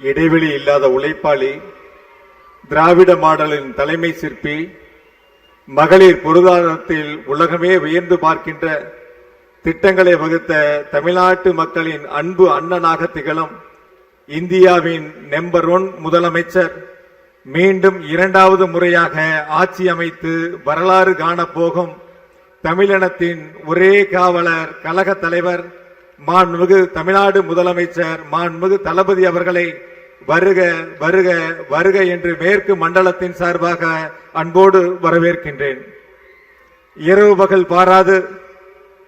இடைவெளி இல்லாத உழைப்பாளி, திராவிட மாடலின் தலைமை சிற்பி, மகளிர் பொருளாதாரத்தில் உலகமே வியந்து பார்க்கின்ற திட்டங்களை வகுத்த தமிழ்நாட்டு மக்களின் அன்பு அண்ணனாக திகழும் இந்தியாவின் நம்பர் 1 முதலமைச்சர் மீண்டும் 2வது முறையாக ஆட்சி அமைத்து வரலாறு காணப்போகும் தமிழினத்தின் ஒரே காவலர் கழக தலைவர் மாண்புமிகு தமிழ்நாடு முதலமைச்சர் மாண்புமிகு தளபதி அவர்களை வருக வருக வருக என்று மேற்கு மண்டலத்தின் சார்பாக அன்போடு வரவேற்கின்றேன். இரவு பகல் பாராது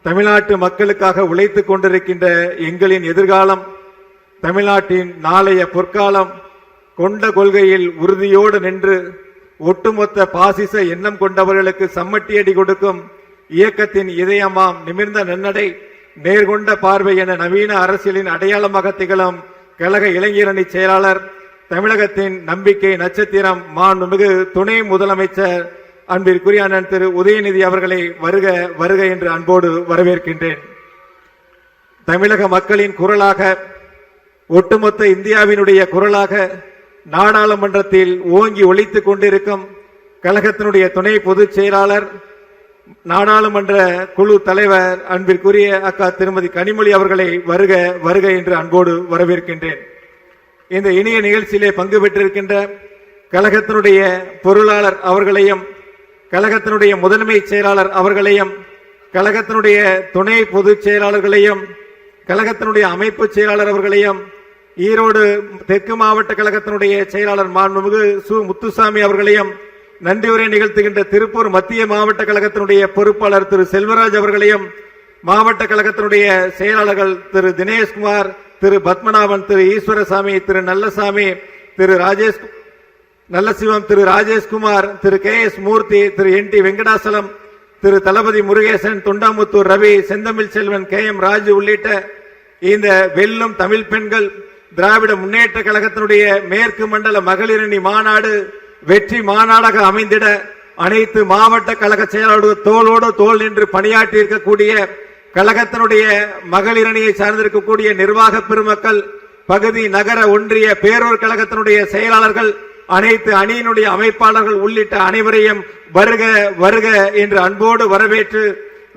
தமிழ்நாட்டு மக்களுக்காக உழைத்துக் கொண்டிருக்கின்ற எங்களின் எதிர்காலம், தமிழ்நாட்டின் நாளைய பொற்காலம் கொண்ட கொள்கையில் உறுதியோடு நின்று ஒட்டுமொத்த பாசிச எண்ணம் கொண்டவர்களுக்கு சம்மட்டியடி கொடுக்கும் இயக்கத்தின் இதயமாம் நிமிர்ந்த நன்னடை, நேர்கொண்ட பார்வை என நவீன அரசியலின் அடையாளமாக திகழும் கழக இளைஞரணி செயலாளர், தமிழகத்தின் நம்பிக்கை நட்சத்திரம் மாண்புமிகு துணை முதலமைச்சர் அன்பிற்குரிய அண்ணன் திரு உதயநிதி அவர்களை வருக வருக என்று அன்போடு வரவேற்கின்றேன். தமிழக மக்களின் குரலாக, ஒட்டுமொத்த இந்தியாவினுடைய குரலாக நாடாளுமன்றத்தில் ஓங்கி ஒலித்துக் கொண்டிருக்கும் கழகத்தினுடைய துணை பொதுச் செயலாளர், நாடாளுமன்ற குழு தலைவர் அன்பிற்குரிய அக்கா திருமதி கனிமொழி அவர்களை வருக வருக என்று அன்போடு வரவேற்கின்றேன். இந்த இனிய நிகழ்ச்சியிலே பங்கு பெற்றிருக்கின்ற கழகத்தினுடைய பொருளாளர் அவர்களையும், கழகத்தினுடைய முதன்மை செயலாளர் அவர்களையும், கழகத்தினுடைய துணை பொதுச் செயலாளர்களையும், கழகத்தினுடைய அமைப்பு செயலாளர் அவர்களையும், ஈரோடு தெற்கு மாவட்ட கழகத்தினுடைய செயலாளர் மாண்புமிகு சு முத்துசாமி அவர்களையும், நன்றியுரை நிகழ்த்துகின்ற திருப்பூர் மத்திய மாவட்ட கழகத்தினுடைய பொறுப்பாளர் திரு செல்வராஜ் அவர்களையும், மாவட்ட கழகத்தினுடைய செயலாளர்கள் திரு தினேஷ்குமார், திரு பத்மநாபன், திரு ஈஸ்வரசாமி, திரு நல்லசாமி, திரு ராஜேஷ் நல்லசிவம், திரு ராஜேஷ்குமார், திரு கே எஸ் மூர்த்தி, திரு என் டி வெங்கடாசலம், திரு தளபதி முருகேசன், தொண்டாமுத்தூர் ரவி, செந்தமிழ் செல்வன், கே எம் ராஜு உள்ளிட்ட இந்த வெல்லும் தமிழ் பெண்கள் திராவிட முன்னேற்ற கழகத்தினுடைய மேற்கு மண்டல மகளிரணி மாநாடு வெற்றி மாநாடாக அமைந்திட அனைத்து மாவட்ட கழக செயலாளர்கள் தோளோடு தோள் நின்று பணியாற்றி இருக்கக்கூடிய கழகத்தினுடைய மகளிரணியை சார்ந்திருக்கக்கூடிய நிர்வாக பெருமக்கள், பகுதி நகர ஒன்றிய பேரூர் கழகத்தினுடைய செயலாளர்கள், அனைத்து அணியினுடைய அமைப்பாளர்கள் உள்ளிட்ட அனைவரையும் வருக வருக என்று அன்போடு வரவேற்று,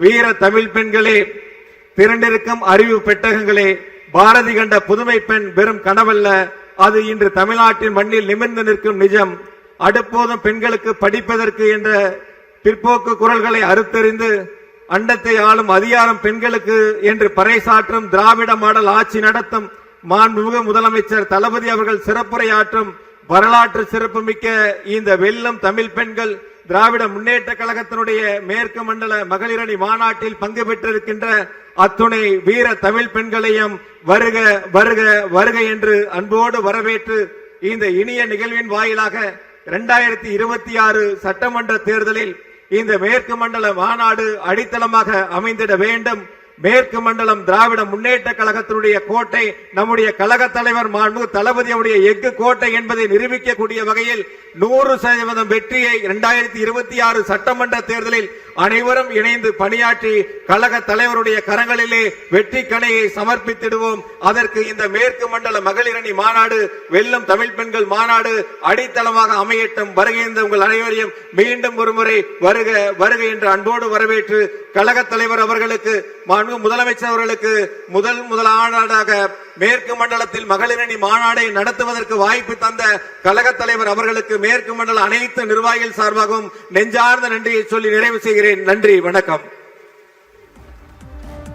வீர தமிழ் பெண்களே, திரண்டிருக்கும் அறிவு பெட்டகங்களே, பாரதி கண்ட புதுமை பெண் வெறும் கனவல்ல, அது இன்று தமிழ்நாட்டின் மண்ணில் நிமிர்ந்து நிற்கும் நிஜம். அடுப்போதும் பெண்களுக்கு படிப்பதற்கு என்ற பிற்போக்கு குரல்களை அறுத்தறிந்து அண்டத்தை ஆளும் அதிகாரம் பெண்களுக்கு என்று பறைசாற்றும் திராவிட மாடல் ஆட்சி நடத்தும் மாண்புமிகு முதலமைச்சர் தளபதி அவர்கள் சிறப்புரையாற்றும் வரலாற்று சிறப்புமிக்க இந்த வெல்லும் தமிழ் பெண்கள் திராவிட முன்னேற்ற கழகத்தினுடைய மேற்கு மண்டல மகளிரணி மாநாட்டில் பங்கு பெற்றிருக்கின்ற அத்துணை வீர தமிழ் பெண்களையும் வருக வருக வருக என்று அன்போடு வரவேற்று, இந்த இனிய நிகழ்வின் வாயிலாக 2026 சட்டமன்ற தேர்தலில் இந்த மேற்கு மண்டல மாநாடு அடித்தளமாக அமைந்திட வேண்டும். மேற்கு மண்டலம் திராவிட முன்னேற்ற கழகத்தினுடைய கோட்டை, நம்முடைய கழக தலைவர் மாண்பு தளபதியுடைய எஃகு கோட்டை என்பதை நிரூபிக்கக்கூடிய வகையில் 100% வெற்றியை 2026 சட்டமன்ற தேர்தலில் அனைவரும் இணைந்து பணியாற்றி கழக தலைவருடைய கரங்களிலே வெற்றி கணையை சமர்ப்பித்திடுவோம். அதற்கு இந்த மேற்கு மண்டல மகளிரணி மாநாடு, வெல்லும் தமிழ் பெண்கள் மாநாடு அடித்தளமாக அமையட்டும். வருகின்ற உங்கள் அனைவரையும் மீண்டும் ஒருமுறை வருக வருக என்று அன்போடு வரவேற்று, கழக தலைவர் அவர்களுக்கு, முதலமைச்சர் அவர்களுக்கு முதலாவதாக மேற்கு மண்டலத்தில் மகளிரணி மாநாடை நடத்துவதற்கு வாய்ப்பு தந்த கழக தலைவர் அவர்களுக்கு மேற்கு மண்டல அனைத்து நிர்வாகிகள் சார்பாகவும் நெஞ்சார்ந்த நன்றியை சொல்லி நிறைவு செய்கிறேன். நன்றி, வணக்கம்.